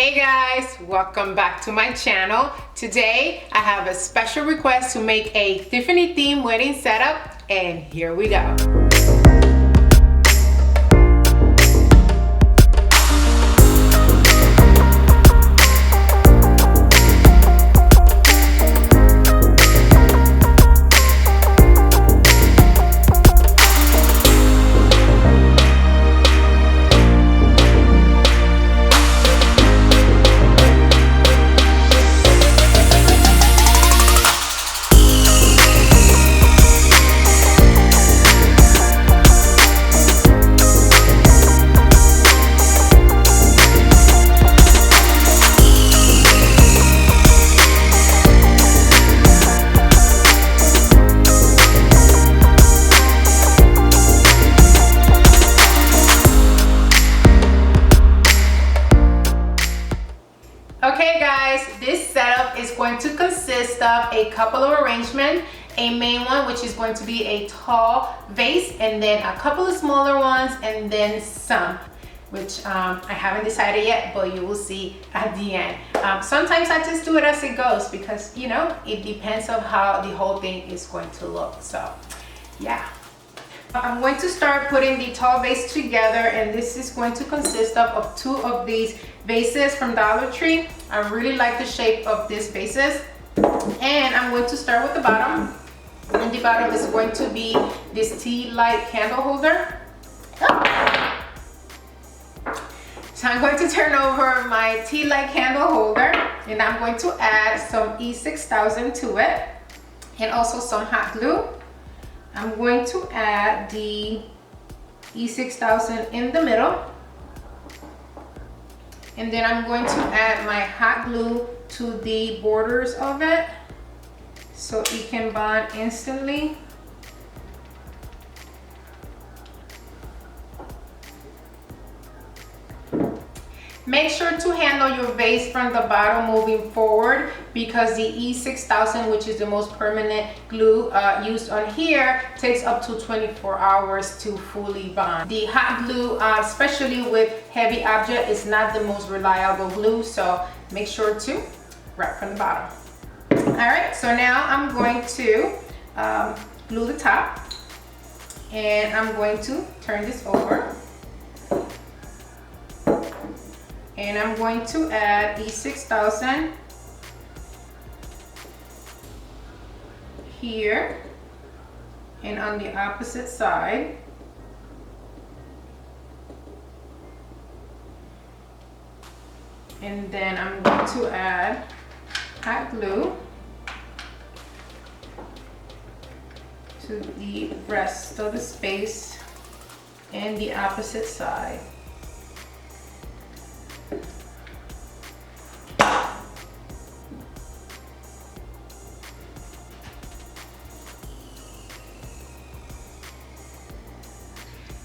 Hey guys, welcome back to my channel. Today I have a special request to make a Tiffany theme wedding setup, and here we go. Okay guys, this setup is going to consist of a couple of arrangements, a main one which is going to be a tall vase, and then a couple of smaller ones, and then some which I haven't decided yet, but you will see at the end. Sometimes I just do it as it goes because, you know, it depends on how the whole thing is going to look. So yeah, I'm going to start putting the tall vase together, and this is going to consist of two of these vases from Dollar Tree. I really like the shape of these vases, and I'm going to start with the bottom, and the bottom is going to be this Tealight candle holder. So I'm going to turn over my Tealight candle holder, and I'm going to add some E6000 to it and also some hot glue. I'm going to add the E6000 in the middle, and then I'm going to add my hot glue to the borders of it so it can bond instantly. Make sure to handle your vase from the bottom moving forward, because the E6000, which is the most permanent glue used on here, takes up to 24 hours to fully bond. The hot glue, especially with heavy object, is not the most reliable glue, so make sure to wrap from the bottom. All right, so now I'm going to glue the top, and I'm going to turn this over. And I'm going to add E6000 here and on the opposite side. And then I'm going to add hot glue to the rest of the space and the opposite side.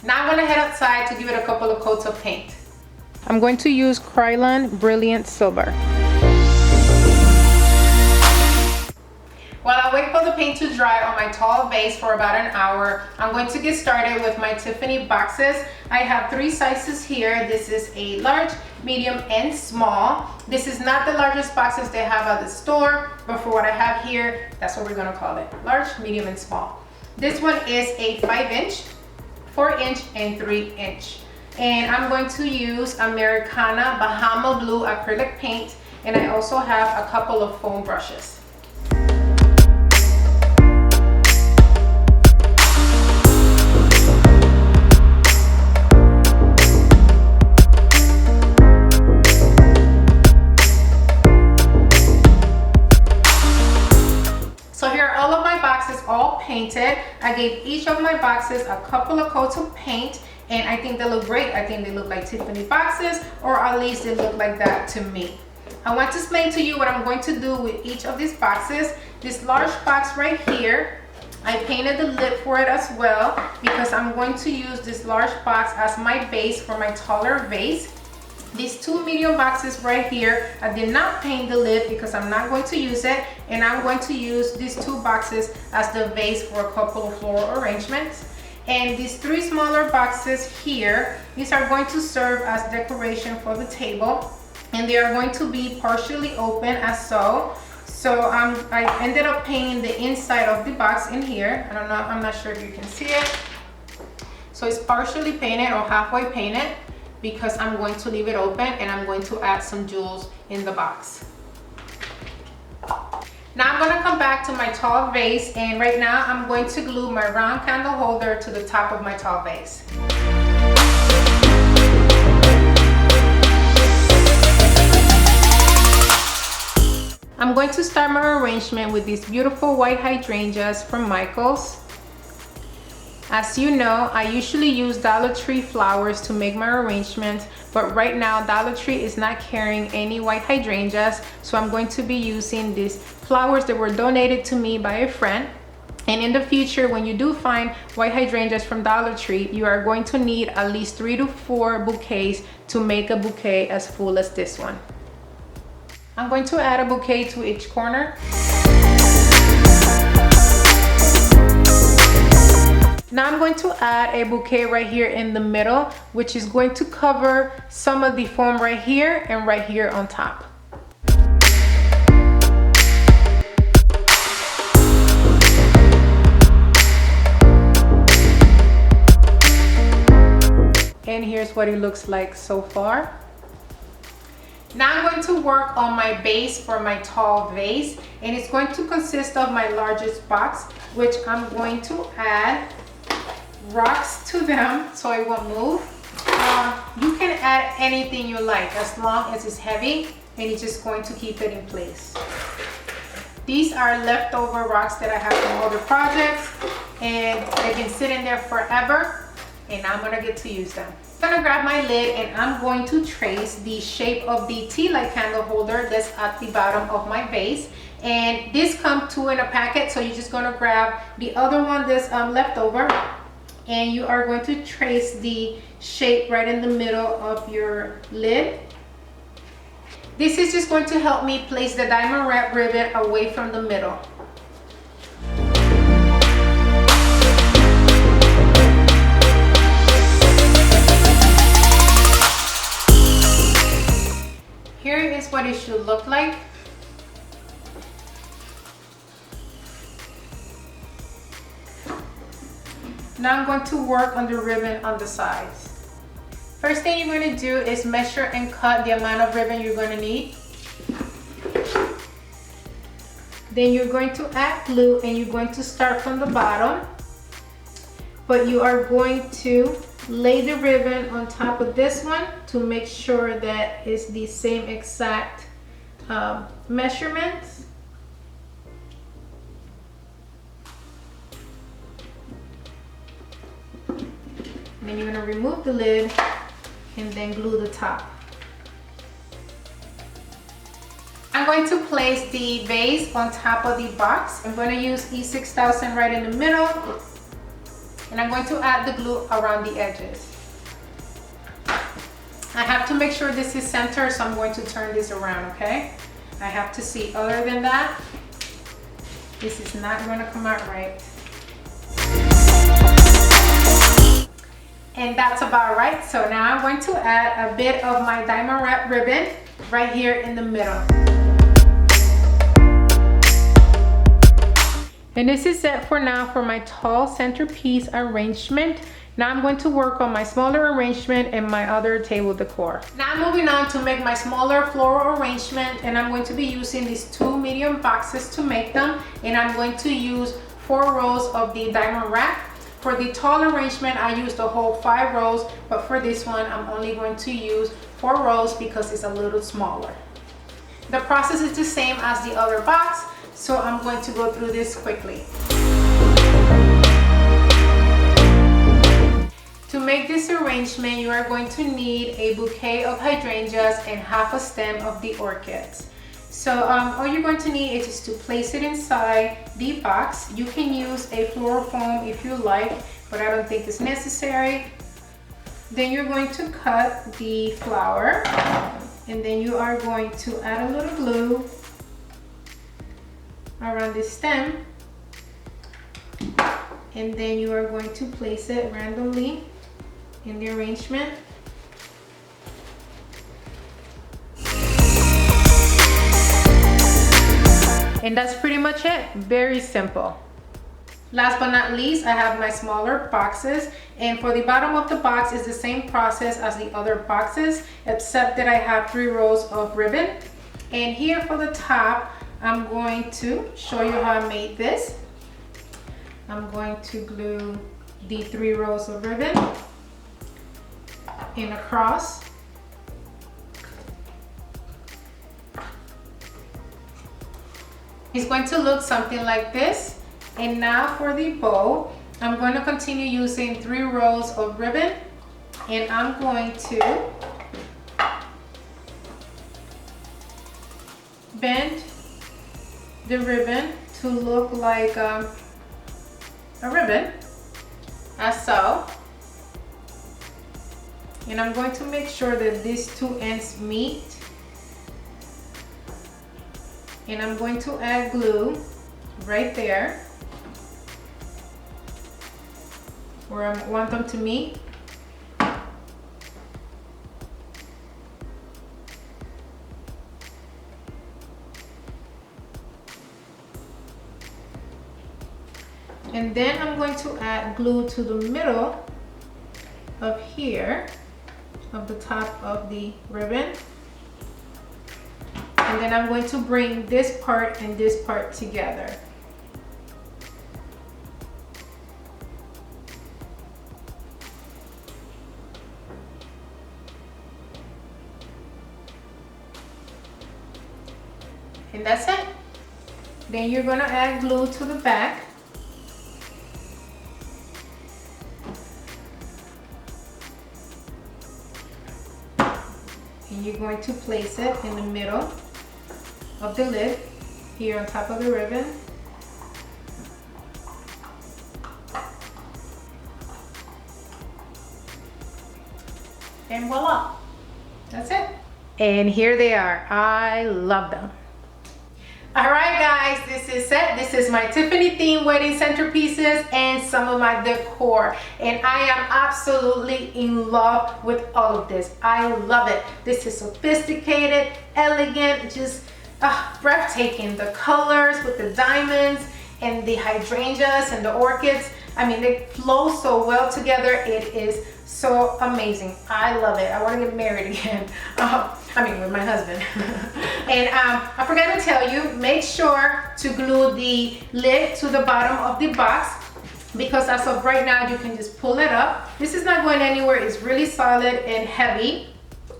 Now I'm going to head outside to give it a couple of coats of paint. I'm going to use Krylon Brilliant Silver. While I wait for the paint to dry on my tall vase for about an hour, I'm going to get started with my Tiffany boxes. I have three sizes here. This is a large, medium, and small. This is not the largest boxes they have at the store, but for what I have here, that's what we're going to call it: large, medium, and small. This one is a 5-inch, 4-inch, and 3-inch. And I'm going to use Americana Bahama Blue acrylic paint, and I also have a couple of foam brushes. So here are all of my boxes all painted. I gave each of my boxes a couple of coats of paint, and I think they look great. I think they look like Tiffany boxes, or at least they look like that to me. I want to explain to you what I'm going to do with each of these boxes. This large box right here, I painted the lid for it as well, because I'm going to use this large box as my base for my taller vase. These two medium boxes right here, I did not paint the lid because I'm not going to use it, and I'm going to use these two boxes as the vase for a couple of floral arrangements. And these three smaller boxes here, these are going to serve as decoration for the table. and they are going to be partially open as so. So I ended up painting the inside of the box in here. I don't know, I'm not sure if you can see it. So it's partially painted or halfway painted because I'm going to leave it open and I'm going to add some jewels in the box. Now I'm going to come back to my tall vase, and right now I'm going to glue my round candle holder to the top of my tall vase. I'm going to start my arrangement with these beautiful white hydrangeas from Michaels. As you know, I usually use Dollar Tree flowers to make my arrangements, but right now Dollar Tree is not carrying any white hydrangeas, so I'm going to be using these flowers that were donated to me by a friend. And in the future, when you do find white hydrangeas from Dollar Tree, you are going to need at least 3 to 4 bouquets to make a bouquet as full as this one. I'm going to add a bouquet to each corner. Now I'm going to add a bouquet right here in the middle, which is going to cover some of the foam right here and right here on top. And here's what it looks like so far. Now I'm going to work on my base for my tall vase, and it's going to consist of my largest box, which I'm going to add rocks to them so it won't move. You can add anything you like as long as it's heavy and it's just going to keep it in place. These are leftover rocks that I have from other projects, and they've been sitting there forever, and now I'm gonna get to use them. I'm gonna grab my lid and I'm going to trace the shape of the Tealight candle holder that's at the bottom of my vase. And this comes 2 in a packet, so you're just gonna grab the other one that's left over, and you are going to trace the shape right in the middle of your lid. This is just going to help me place the diamond wrap ribbon away from the middle. Here is what it should look like. Now I'm going to work on the ribbon on the sides. First thing you're going to do is measure and cut the amount of ribbon you're going to need. Then you're going to add glue, and you're going to start from the bottom, but you are going to lay the ribbon on top of this one to make sure that it's the same exact measurements. And then you're going to remove the lid and then glue the top. I'm going to place the vase on top of the box. I'm going to use E6000 right in the middle, and I'm going to add the glue around the edges. I have to make sure this is centered, so I'm going to turn this around, okay? I have to see. Other than that, this is not going to come out right. And that's about right. So now I'm going to add a bit of my diamond wrap ribbon right here in the middle. And this is it for now for my tall centerpiece arrangement. Now I'm going to work on my smaller arrangement and my other table decor. Now I'm moving on to make my smaller floral arrangement, and I'm going to be using these 2 medium boxes to make them, and I'm going to use 4 rows of the diamond wrap. For the tall arrangement, I used a whole 5 rows, but for this one, I'm only going to use 4 rows because it's a little smaller. The process is the same as the other box, so I'm going to go through this quickly. To make this arrangement, you are going to need a bouquet of hydrangeas and half a stem of the orchids. So all you're going to need is just to place it inside the box. You can use a floral foam if you like, but I don't think it's necessary. Then you're going to cut the flower, and then you are going to add a little glue around the stem, and then you are going to place it randomly in the arrangement. And that's pretty much it. Very simple. Last but not least, I have my smaller boxes, and for the bottom of the box is the same process as the other boxes, except that I have 3 rows of ribbon. And here for the top, I'm going to show you how I made this. I'm going to glue the 3 rows of ribbon in across. It's going to look something like this. And now for the bow, I'm going to continue using 3 rows of ribbon, and I'm going to bend the ribbon to look like a ribbon, as so. And I'm going to make sure that these 2 ends meet. And I'm going to add glue right there where I want them to meet. And then I'm going to add glue to the middle of here, of the top of the ribbon. And then I'm going to bring this part and this part together. And that's it. Then you're going to add glue to the back. And you're going to place it in the middle of the lid, here on top of the ribbon. And voila, that's it. And here they are. I love them. All right, guys, this is it. This is my Tiffany theme wedding centerpieces and some of my decor. And I am absolutely in love with all of this. I love it. This is sophisticated, elegant, just breathtaking. The colors with the diamonds and the hydrangeas and the orchids. I mean, they flow so well together. It is so amazing. I love it. I want to get married again. With my husband. And I forgot to tell you, make sure to glue the lid to the bottom of the box, because as of right now, you can just pull it up. This is not going anywhere. It's really solid and heavy,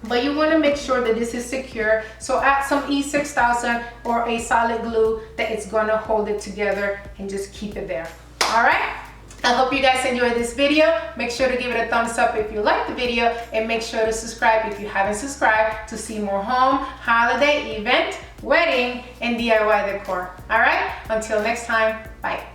but you want to make sure that this is secure. So add some E6000 or a solid glue that it's going to hold it together and just keep it there. All right. I hope you guys enjoyed this video. Make sure to give it a thumbs up if you liked the video, and make sure to subscribe if you haven't subscribed to see more home, holiday, event, wedding, and DIY decor. All right, until next time, bye.